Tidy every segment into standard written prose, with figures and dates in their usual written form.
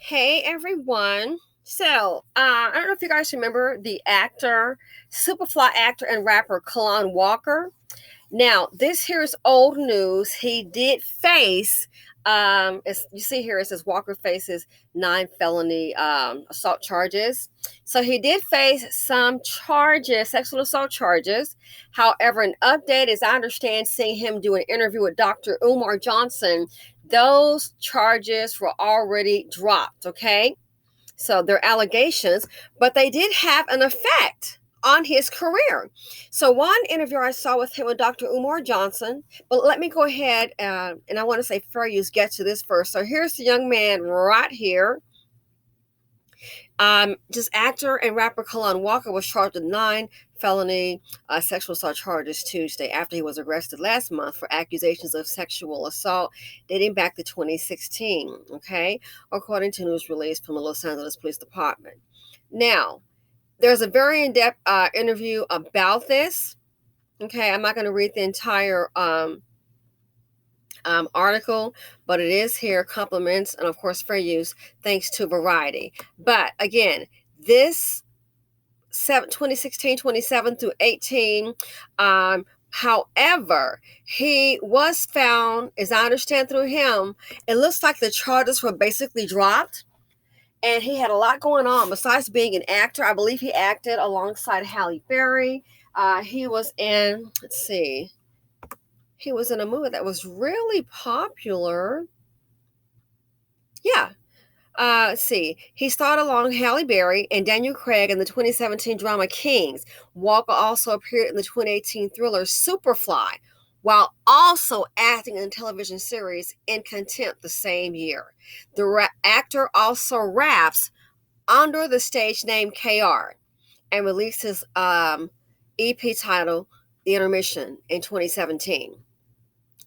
Hey everyone. I don't know if you guys remember the actor, Superfly actor and rapper Kalon Walker. Now, this here is old news. He did face, as you see here, it says Walker faces 9 felony assault charges. So he did face some charges, sexual assault charges. However, an update, as I understand, seeing him do an interview with Dr. Umar Johnson, those charges were already dropped, okay? So they're allegations, but they did have an effect on his career. So one interview I saw with him with Dr. Umar Johnson, but let me go ahead and I want to say fair use get to this first. So here's the young man right here. Just actor and rapper Kalon Walker was charged with 9 felony sexual assault charges Tuesday after he was arrested last month for accusations of sexual assault dating back to 2016. Okay, according to news release from the Los Angeles Police Department. Now, there's a very in-depth interview about this. Okay, I'm not going to read the entire article, but it is here, compliments, and of course, fair use, thanks to Variety. But again, this 2016, 27 through 18. However, he was found, as I understand through him, it looks like the charges were basically dropped. And he had a lot going on besides being an actor. I believe he acted alongside Halle Berry. He was in, let's see, he was in a movie that was really popular. Yeah. Let's see. He starred along Halle Berry and Daniel Craig in the 2017 drama Kings. Walker also appeared in the 2018 thriller Superfly, while also acting in the television series In Contempt the same year. The actor also raps under the stage name KR and released his EP title, The Intermission, in 2017.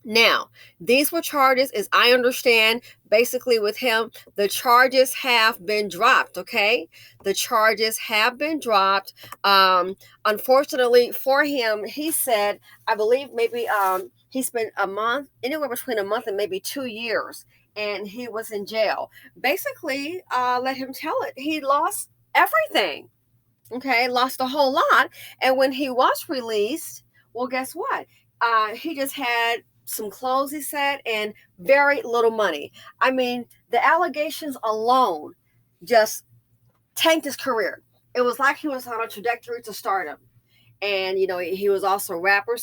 Now, these were charges, as I understand, basically with him, the charges have been dropped, okay? The charges have been dropped. Unfortunately for him, he said, I believe maybe he spent a month, anywhere between a month and maybe 2 years, and he was in jail. Basically, let him tell it. He lost everything, okay? Lost a whole lot. And when he was released, well, guess what? He just had some clothes, he said, and very little money. I mean, the allegations alone just tanked his career. It was like he was on a trajectory to stardom. And, he was also a rapper,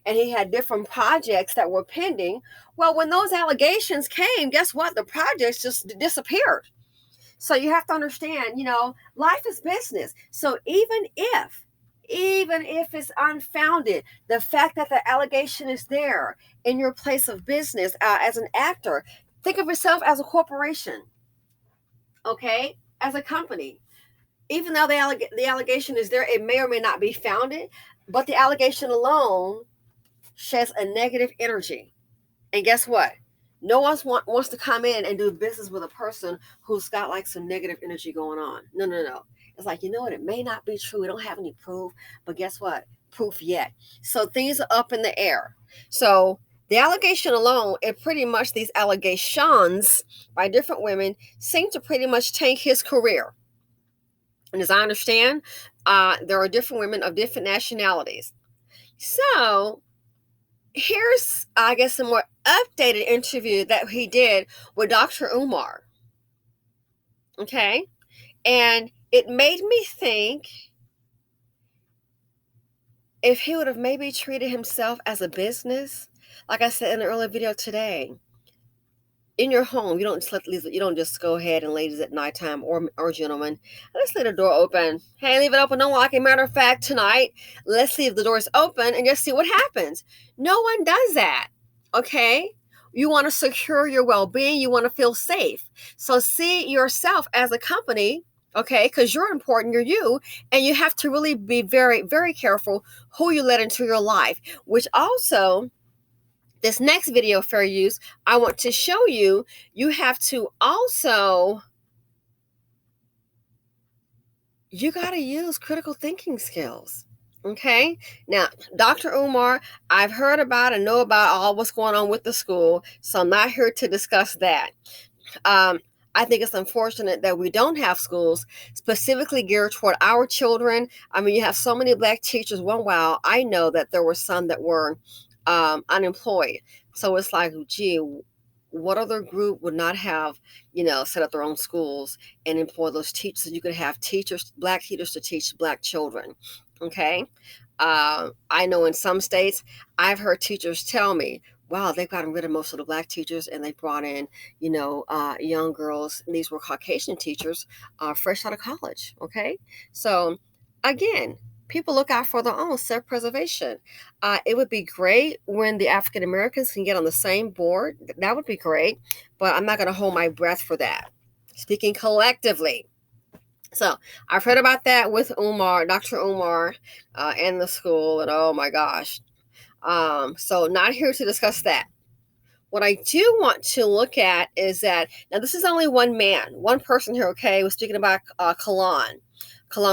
and he had different projects that were pending. Well, when those allegations came, guess what? The projects just disappeared. So you have to understand, life is business. So even if it's unfounded, the fact that the allegation is there in your place of business as an actor, think of yourself as a corporation, okay, as a company. Even though the allegation is there, it may or may not be founded, but the allegation alone sheds a negative energy. And guess what? No one wants to come in and do business with a person who's got like some negative energy going on. No. It's like, it may not be true. We don't have any proof, but guess what? Proof yet. So things are up in the air. So the allegation alone, these allegations by different women seem to pretty much tank his career. And as I understand, there are different women of different nationalities. So here's, I guess, a more updated interview that he did with Dr. Umar. Okay? And it made me think if he would have maybe treated himself as a business, like I said in the earlier video today, in your home, you don't just go ahead and ladies at nighttime or gentlemen, let's leave the door open. Hey, leave it open. Don't walk. As a matter of fact, tonight, let's leave the doors open and just see what happens. No one does that. Okay? You want to secure your well-being. You want to feel safe. So see yourself as a company, okay? Because you're important. You're you. And you have to really be very, very careful who you let into your life, which also, this next video, fair use, I want to show you, you have to also, you got to use critical thinking skills. Okay. Now, Dr. Umar, I've heard about and know about all what's going on with the school, so I'm not here to discuss that. I think it's unfortunate that we don't have schools specifically geared toward our children. I mean, you have so many black teachers. One while I know that there were some that were unemployed. So it's like, gee, what other group would not have, set up their own schools and employ those teachers? So you could have teachers, black teachers, to teach black children. Okay. I know in some states, I've heard teachers tell me, wow, they've gotten rid of most of the black teachers and they brought in, young girls. These were Caucasian teachers, fresh out of college. Okay. So again, people look out for their own self-preservation. It would be great when the African Americans can get on the same board. That would be great, but I'm not going to hold my breath for that. Speaking collectively. So I've heard about that with Umar, Dr. Umar, and the school, and oh my gosh. So not here to discuss that. What I do want to look at is that now this is only one man, one person here. Okay, we're speaking about Kalan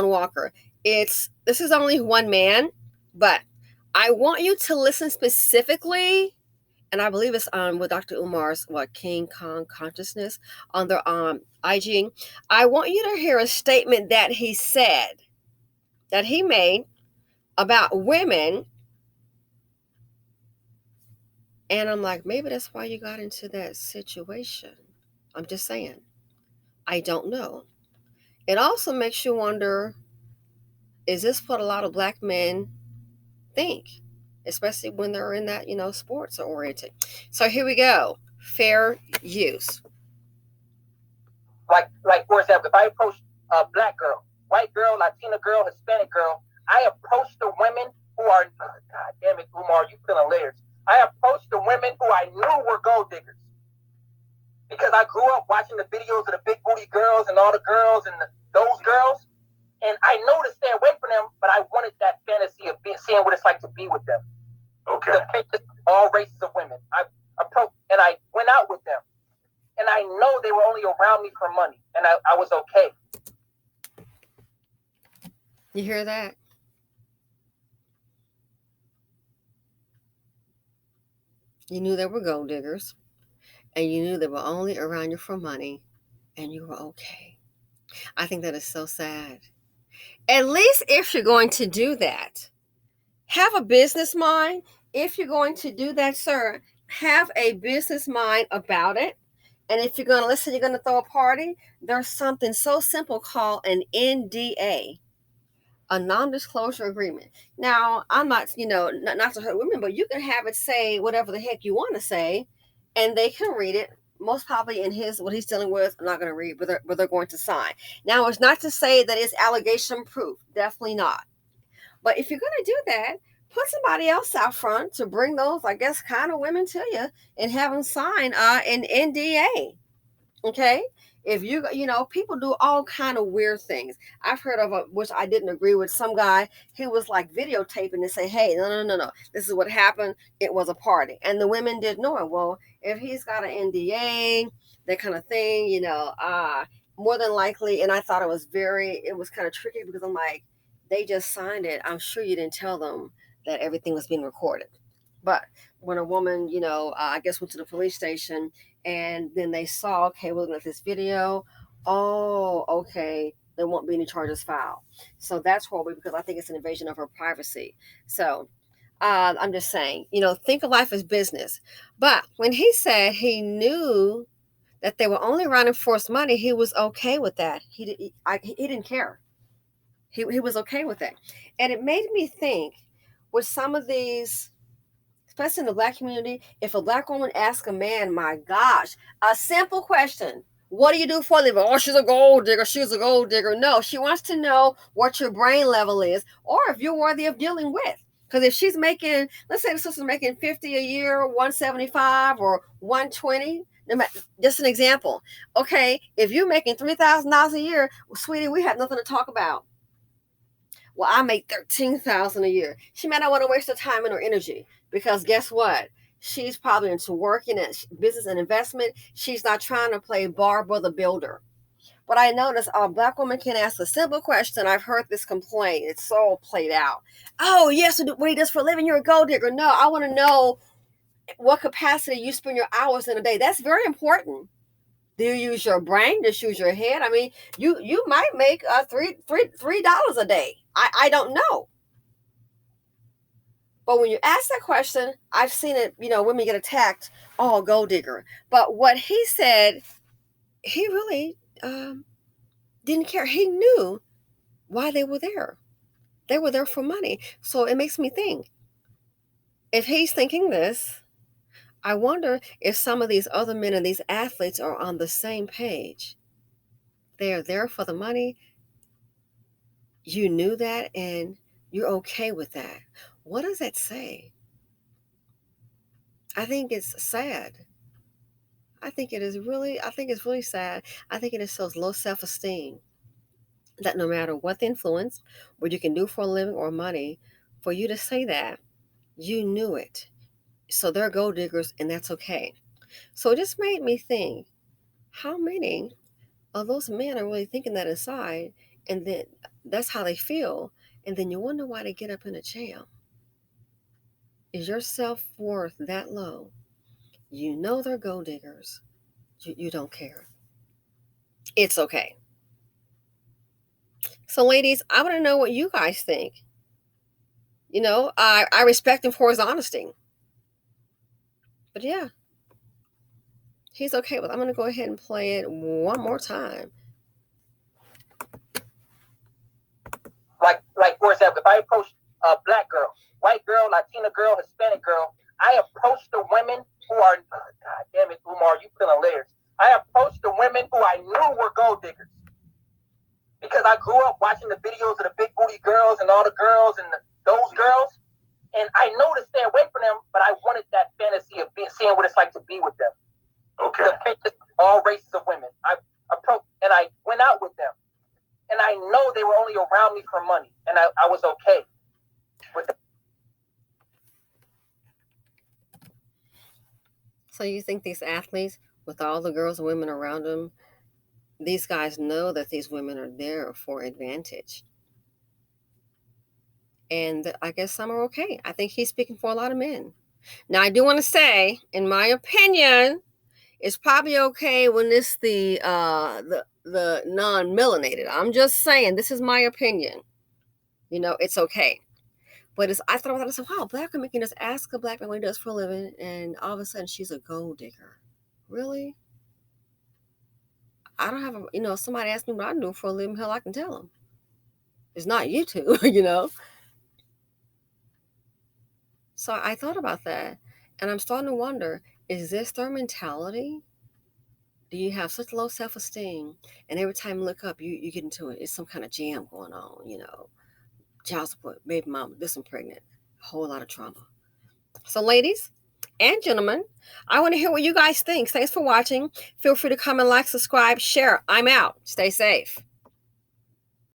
Walker. This is only one man, but I want you to listen specifically, and I believe it's on with Dr. Umar's King Kong Consciousness on their IG. I want you to hear a statement that he said, that he made about women. And I'm like, maybe that's why you got into that situation. I'm just saying. I don't know. It also makes you wonder, is this what a lot of black men think? Especially when they're in that, sports oriented. So here we go. Fair use. Like for example, if I approach a black girl, white girl, Latina girl, Hispanic girl, I approach the women who are, God damn it, Umar, you feeling layers. I approach the women who I knew were gold diggers because I grew up watching the videos of the big booty girls and all the girls and those girls, and I know to stay away from them, but I wanted that fantasy of seeing what it's like to be with them. Okay. All races of women. I approached and I went out with them. And I know they were only around me for money, and I was okay. You hear that? You knew they were gold diggers, and you knew they were only around you for money, and you were okay. I think that is so sad. At least if you're going to do that, have a business mind. If you're going to do that, sir, have a business mind about it. And if you're going to listen, you're going to throw a party, there's something so simple called an NDA, a non-disclosure agreement. Now, I'm not, not to hurt women, but you can have it say whatever the heck you want to say, and they can read it. Most probably in what he's dealing with, I'm not going to read, but they're going to sign. Now, it's not to say that it's allegation proof. Definitely not. But if you're going to do that, put somebody else out front to bring those, I guess, kind of women to you and have them sign an NDA. Okay. If people do all kind of weird things. I've heard of which I didn't agree with. Some guy, he was like videotaping and say, hey, no, this is what happened. It was a party, and the women didn't know it. Well, if he's got an NDA, that kind of thing, more than likely. And I thought it was kind of tricky because I'm like, they just signed it. I'm sure you didn't tell them that everything was being recorded. But when a woman, I guess went to the police station and then they saw, okay, we're looking at this video. Oh, okay, there won't be any charges filed. So that's horrible because I think it's an invasion of her privacy. So I'm just saying, think of life as business. But when he said he knew that they were only running forced money, he was okay with that. He didn't care. He was okay with it. And it made me think with some of these, especially in the black community, if a black woman asks a man, my gosh, a simple question, what do you do for a living? Oh, she's a gold digger. She's a gold digger. No, she wants to know what your brain level is or if you're worthy of dealing with. Because if she's making, let's say the sister's making 50 a year, 175 or 120, just an example. Okay, if you're making $3,000 a year, well, sweetie, we have nothing to talk about. Well, I make $13,000 a year. She might not want to waste her time and her energy because guess what? She's probably into working at business and investment. She's not trying to play Barbara the Builder. But I noticed a black woman can ask a simple question. I've heard this complaint. It's so played out. Oh, yes, what he does for a living, you're a gold digger. No, I want to know what capacity you spend your hours in a day. That's very important. Do you use your brain? Just use your head? I mean, you might make $3 a day. I don't know. But when you ask that question, I've seen it, women get attacked, oh, gold digger. But what he said, he really didn't care. He knew why they were there. They were there for money. So it makes me think, if he's thinking this, I wonder if some of these other men and these athletes are on the same page. They're there for the money. You knew that and you're okay with that. What does that say? I think it's sad. I think it's really sad. I think it shows low self-esteem that no matter what the influence, what you can do for a living or money, for you to say that, you knew it. So they're gold diggers and that's okay. So it just made me think, how many of those men are really thinking that inside and then that's how they feel, and then you wonder why they get up in a jam. Is your self-worth that low? You know they're gold diggers. You don't care. It's okay. So, ladies, I want to know what you guys think. I respect him for his honesty. But yeah, he's okay with it. I'm going to go ahead and play it one more time. Like for example, if I approach a black girl, white girl, Latina girl, Hispanic girl, I approach the women who are, God damn it, Umar, you feeling layers. I approach the women who I knew were gold diggers because I grew up watching the videos of the big booty girls and all the girls and those girls, and I know to stay away from them, but I wanted that fantasy of seeing what it's like to be with them. Okay. All races of women. I approached and I went out with them. And I know they were only around me for money. And I was okay with them. So you think these athletes, with all the girls and women around them, these guys know that these women are there for advantage? And I guess some are okay. I think he's speaking for a lot of men. Now, I do want to say, in my opinion, it's probably okay when it's the non-melanated. I'm just saying, this is my opinion. It's okay. But I thought about it, I said, wow, black women can just ask a black man what he does for a living, and all of a sudden she's a gold digger. Really? I don't have if somebody asks me what I do for a living, hell, I can tell them. It's not you two. So I thought about that, and I'm starting to wonder, is this their mentality? Do you have such low self-esteem, and every time you look up, you get into it, it's some kind of jam going on, child support, baby mama, this one pregnant, a whole lot of trauma. So, ladies and gentlemen, I want to hear what you guys think. Thanks for watching. Feel free to comment, like, subscribe, share. I'm out. Stay safe.